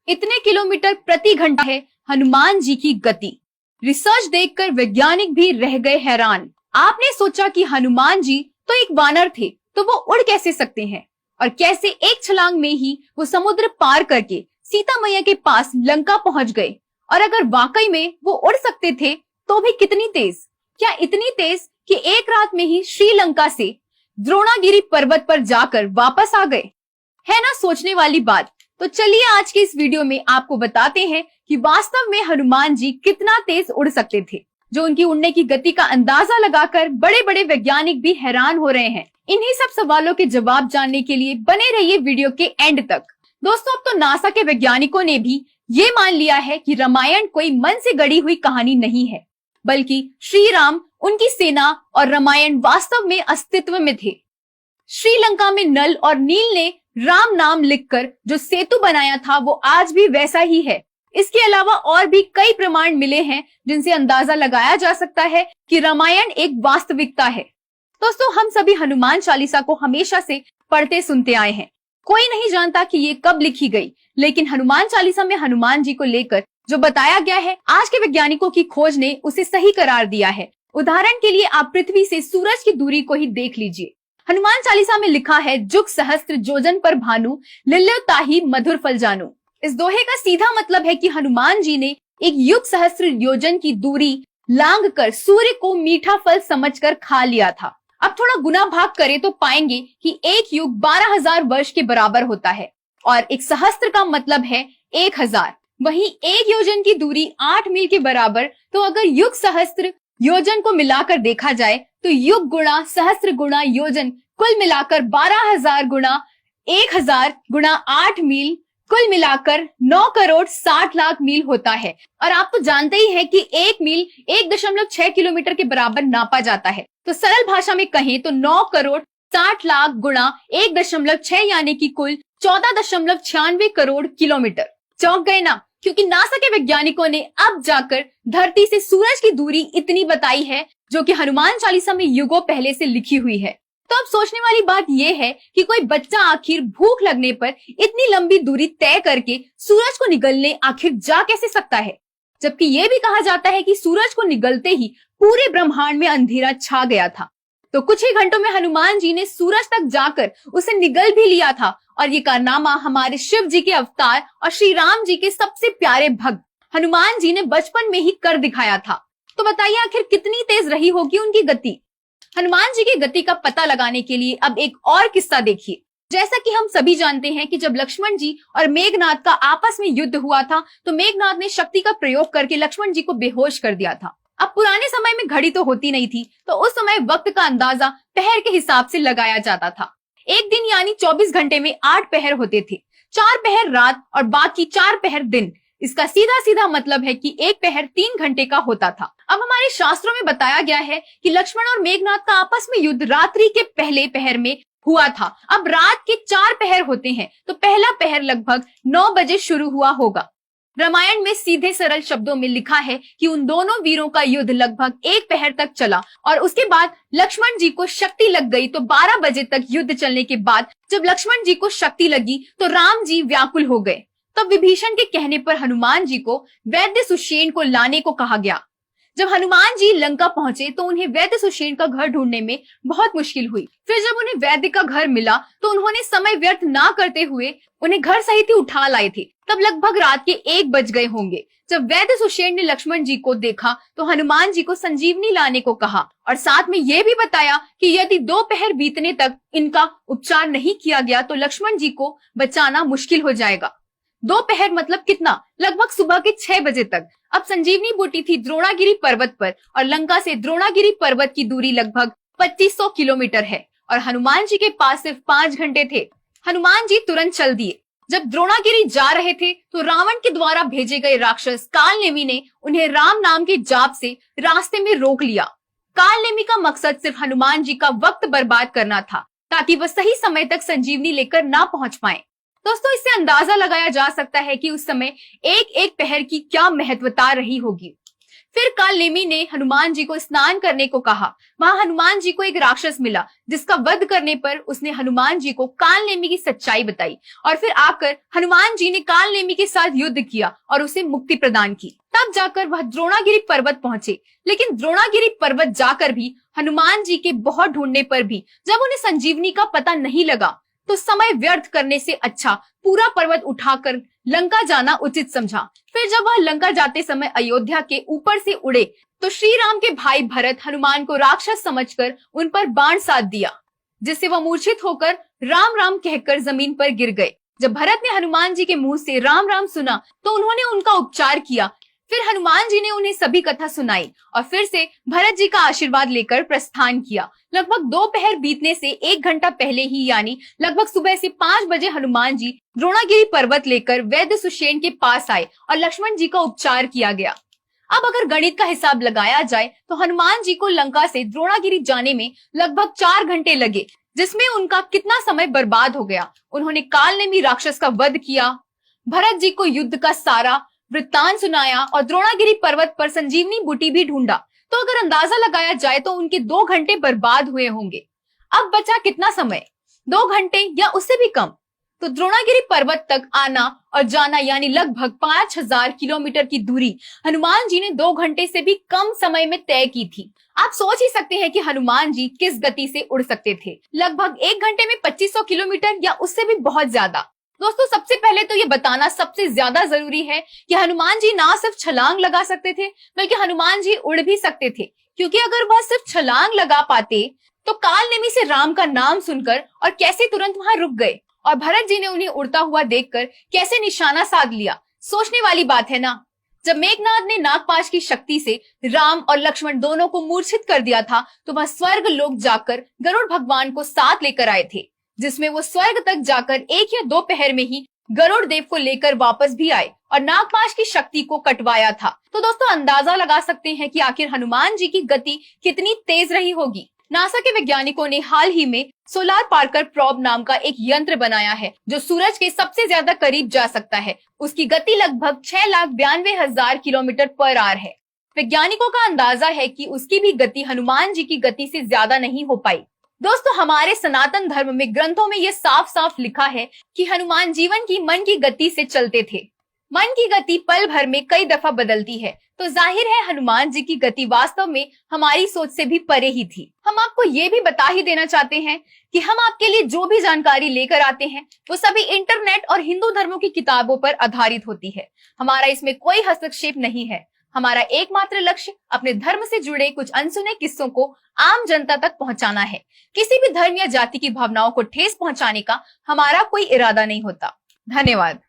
इतने किलोमीटर प्रति घंटा है हनुमान जी की गति। रिसर्च देखकर वैज्ञानिक भी रह गए हैरान। आपने सोचा कि हनुमान जी तो एक वानर थे, तो वो उड़ कैसे सकते हैं, और कैसे एक छलांग में ही वो समुद्र पार करके सीता मैया के पास लंका पहुंच गए। और अगर वाकई में वो उड़ सकते थे तो भी कितनी तेज, क्या इतनी तेज कि एक रात में ही श्रीलंका से द्रोणागिरी पर्वत पर जाकर वापस आ गए। है ना सोचने वाली बात। तो चलिए आज के इस वीडियो में आपको बताते हैं कि वास्तव में हनुमान जी कितना तेज उड़ सकते थे, जो उनकी उड़ने की गति का अंदाजा लगाकर बड़े बड़े वैज्ञानिक भी हैरान हो रहे हैं। इन्हीं सब सवालों के जवाब जानने के लिए बने रहिए वीडियो के एंड तक। दोस्तों, अब तो नासा के वैज्ञानिकों ने भी ये मान लिया है कि रामायण कोई मन से गढ़ी हुई कहानी नहीं है, बल्कि श्री राम, उनकी सेना और रामायण वास्तव में अस्तित्व में थे। श्रीलंका में नल और नील ने राम नाम लिखकर जो सेतु बनाया था वो आज भी वैसा ही है। इसके अलावा और भी कई प्रमाण मिले हैं जिनसे अंदाजा लगाया जा सकता है कि रामायण एक वास्तविकता है। दोस्तों, हम सभी हनुमान चालीसा को हमेशा से पढ़ते सुनते आए हैं। कोई नहीं जानता कि ये कब लिखी गई, लेकिन हनुमान चालीसा में हनुमान जी को लेकर जो बताया गया है, आज के वैज्ञानिकों की खोज ने उसे सही करार दिया है। उदाहरण के लिए आप पृथ्वी से सूरज की दूरी को ही देख लीजिए। हनुमान चालीसा में लिखा है, जुग सहस्त्र योजन पर भानु, लिल्यो ताहि मधुर फल जानू। इस दोहे का सीधा मतलब है कि हनुमान जी ने एक युग सहस्त्र योजन की दूरी लांघ कर सूर्य को मीठा फल समझकर खा लिया था। अब थोड़ा गुना भाग करें तो पाएंगे कि एक युग 12,000 वर्ष के बराबर होता है, और एक सहस्त्र का मतलब है 1,000। वहीं एक योजन की दूरी 8 मील के बराबर। तो अगर युग सहस्त्र योजन को मिलाकर देखा जाए तो युग गुणा सहस्त्र गुणा योजन कुल मिलाकर 12,000 गुणा 1,000 गुणा 8 मील, कुल मिलाकर 9 करोड़ 60 लाख मील होता है। और आप तो जानते ही हैं कि 1 मील 1.6 किलोमीटर के बराबर नापा जाता है। तो सरल भाषा में कहें तो 9 करोड़ 60 लाख गुणा 1.6 यानी कि कुल 14.96 करोड़ किलोमीटर। चौंक गए ना? क्योंकि नासा के वैज्ञानिकों ने अब जाकर धरती से सूरज की दूरी इतनी बताई है, जो कि हनुमान चालीसा में युगों पहले से लिखी हुई है। तो अब सोचने वाली बात यह है कि कोई बच्चा आखिर भूख लगने पर इतनी लंबी दूरी तय करके सूरज को निगलने आखिर जा कैसे सकता है, जबकि यह भी कहा जाता है कि सूरज को निगलते ही पूरे ब्रह्मांड में अंधेरा छा गया था। तो कुछ ही घंटों में हनुमान जी ने सूरज तक जाकर उसे निगल भी लिया था। और ये कारनामा हमारे शिव जी के अवतार और श्री राम जी के सबसे प्यारे भक्त हनुमान जी ने बचपन में ही कर दिखाया था। तो बताइए आखिर कितनी तेज रही होगी उनकी गति। हनुमान जी की गति का पता लगाने के लिए अब एक और किस्सा देखिए। जैसा कि हम सभी जानते हैं कि जब लक्ष्मण जी और मेघनाद का आपस में युद्ध हुआ था, तो मेघनाद ने शक्ति का प्रयोग करके लक्ष्मण जी को बेहोश कर दिया था। अब पुराने समय में घड़ी तो होती नहीं थी, तो उस समय वक्त का अंदाजा पहर के हिसाब से लगाया जाता था। एक दिन यानी 24 घंटे में 8 पहर होते थे, 4 पहर रात और बाकी 4 पहर दिन। इसका सीधा सीधा मतलब है कि एक पहर 3 घंटे का होता था। अब हमारे शास्त्रों में बताया गया है कि लक्ष्मण और मेघनाद का आपस में युद्ध रात्रि के पहले पहर में हुआ था। अब रात के 4 पहर होते हैं, तो पहला पहर लगभग 9 बजे शुरू हुआ होगा। रामायण में सीधे सरल शब्दों में लिखा है कि उन दोनों वीरों का युद्ध लगभग 1 पहर तक चला, और उसके बाद लक्ष्मण जी को शक्ति लग गई। तो 12 बजे तक युद्ध चलने के बाद जब लक्ष्मण जी को शक्ति लगी तो राम जी व्याकुल हो गए। तब विभीषण के कहने पर हनुमान जी को वैद्य सुषेण को लाने को कहा गया। जब हनुमान जी लंका पहुंचे तो उन्हें वैद्य सुषेण का घर ढूंढने में बहुत मुश्किल हुई। फिर जब उन्हें वैद्य का घर मिला तो उन्होंने समय व्यर्थ ना करते हुए उन्हें घर सहित ही उठा लाए थे। तब लगभग रात के 1 बज गए होंगे। जब वैद्य सुषेण ने लक्ष्मण जी को देखा तो हनुमान जी को संजीवनी लाने को कहा, और साथ में यह भी बताया कि यदि 2 पहर बीतने तक इनका उपचार नहीं किया गया तो लक्ष्मण जी को बचाना मुश्किल हो जाएगा। 2 पहर मतलब कितना? लगभग सुबह के 6 बजे तक। अब संजीवनी बूटी थी द्रोणागिरी पर्वत पर, और लंका से द्रोणागिरी पर्वत की दूरी लगभग 2500 किलोमीटर है, और हनुमान जी के पास सिर्फ 5 घंटे थे। हनुमान जी तुरंत चल दिए। जब द्रोणागिरी जा रहे थे तो रावण के द्वारा भेजे गए राक्षस कालनेमी ने उन्हें राम नाम के जाप से रास्ते में रोक लिया। कालनेमी का मकसद सिर्फ हनुमान जी का वक्त बर्बाद करना था, ताकि वह सही समय तक संजीवनी लेकर ना पहुंच पाए। दोस्तों, इससे अंदाजा लगाया जा सकता है कि उस समय एक एक पहर की क्या महत्वता रही होगी। फिर काल नेमी ने हनुमान जी को स्नान करने को कहा। वहां हनुमान जी को एक राक्षस मिला जिसका वध करने पर उसने हनुमान जी को काल नेमी की सच्चाई बताई और फिर आकर हनुमान जी ने काल नेमी के साथ युद्ध किया और उसे मुक्ति प्रदान की। तब जाकर वह द्रोणागिरी पर्वत पहुंचे, लेकिन द्रोणागिरी पर्वत जाकर भी हनुमान जी के बहुत ढूंढने पर भी जब उन्हें संजीवनी का पता नहीं लगा तो समय व्यर्थ करने से अच्छा पूरा पर्वत उठाकर लंका जाना उचित समझा। फिर जब वह लंका जाते समय अयोध्या के ऊपर से उड़े तो श्री राम के भाई भरत हनुमान को राक्षस समझकर उन पर बाण साध दिया, जिससे वह मूर्छित होकर राम राम कहकर जमीन पर गिर गए। जब भरत ने हनुमान जी के मुंह से राम राम सुना तो उन्होंने उनका उपचार किया। फिर हनुमान जी ने उन्हें सभी कथा सुनाई और फिर से भरत जी का आशीर्वाद लेकर प्रस्थान किया। लगभग दोपहर बीतने से 1 घंटा पहले ही यानी लगभग सुबह से 5 बजे हनुमान जी द्रोणागिरी पर्वत लेकर वैद्य सुषेण के पास आए और लक्ष्मण जी का उपचार किया गया। अब अगर गणित का हिसाब लगाया जाए तो हनुमान जी को लंका से द्रोणागिरी जाने में लगभग 4 घंटे लगे, जिसमें उनका कितना समय बर्बाद हो गया। उन्होंने कालनेमी राक्षस का वध किया, भरत जी को युद्ध का सारा वृत्तांत सुनाया और द्रोणागिरी पर्वत पर संजीवनी बूटी भी ढूंढा। तो अगर अंदाजा लगाया जाए तो उनके 2 घंटे बर्बाद हुए होंगे। अब बचा कितना समय? 2 घंटे या उससे भी कम। तो द्रोणागिरी पर्वत तक आना और जाना यानी लगभग 5000 किलोमीटर की दूरी हनुमान जी ने 2 घंटे से भी कम समय में तय की थी। आप सोच ही सकते हैं कि हनुमान जी किस गति से उड़ सकते थे। लगभग 1 घंटे में 2500 किलोमीटर या उससे भी बहुत ज्यादा। दोस्तों, सबसे पहले तो ये बताना सबसे ज्यादा जरूरी है कि हनुमान जी ना सिर्फ छलांग लगा सकते थे बल्कि हनुमान जी उड़ भी सकते थे, क्योंकि अगर वह सिर्फ छलांग लगा पाते तो कालनेमी से राम का नाम सुनकर और कैसे तुरंत वहां रुक गए और भरत जी ने उन्हें उड़ता हुआ देखकर कैसे निशाना साध लिया। सोचने वाली बात है ना। जब मेघनाद ने नागपाश की शक्ति से राम और लक्ष्मण दोनों को मूर्छित कर दिया था तो वह स्वर्ग लोक जाकर गरुड़ भगवान को साथ लेकर आए थे, जिसमें वो स्वर्ग तक जाकर 1 या 2 पहर में ही गरुड़ देव को लेकर वापस भी आए और नागपाश की शक्ति को कटवाया था। तो दोस्तों, अंदाजा लगा सकते हैं कि आखिर हनुमान जी की गति कितनी तेज रही होगी। नासा के वैज्ञानिकों ने हाल ही में सोलार पार्कर प्रोब नाम का एक यंत्र बनाया है जो सूरज के सबसे ज्यादा करीब जा सकता है। उसकी गति लगभग 6,92,000 किलोमीटर पर आवर है। वैज्ञानिकों का अंदाजा है कि उसकी भी गति हनुमान जी की गति से ज्यादा नहीं हो पाई। दोस्तों, हमारे सनातन धर्म में ग्रंथों में यह साफ साफ लिखा है कि हनुमान जीवन की मन की गति से चलते थे। मन की गति पल भर में कई दफा बदलती है, तो जाहिर है हनुमान जी की गति वास्तव में हमारी सोच से भी परे ही थी। हम आपको ये भी बता ही देना चाहते हैं कि हम आपके लिए जो भी जानकारी लेकर आते हैं वो सभी इंटरनेट और हिंदू धर्मों की किताबों पर आधारित होती है। हमारा इसमें कोई हस्तक्षेप नहीं है। हमारा एकमात्र लक्ष्य अपने धर्म से जुड़े कुछ अनसुने किस्सों को आम जनता तक पहुंचाना है। किसी भी धर्म या जाति की भावनाओं को ठेस पहुंचाने का हमारा कोई इरादा नहीं होता। धन्यवाद।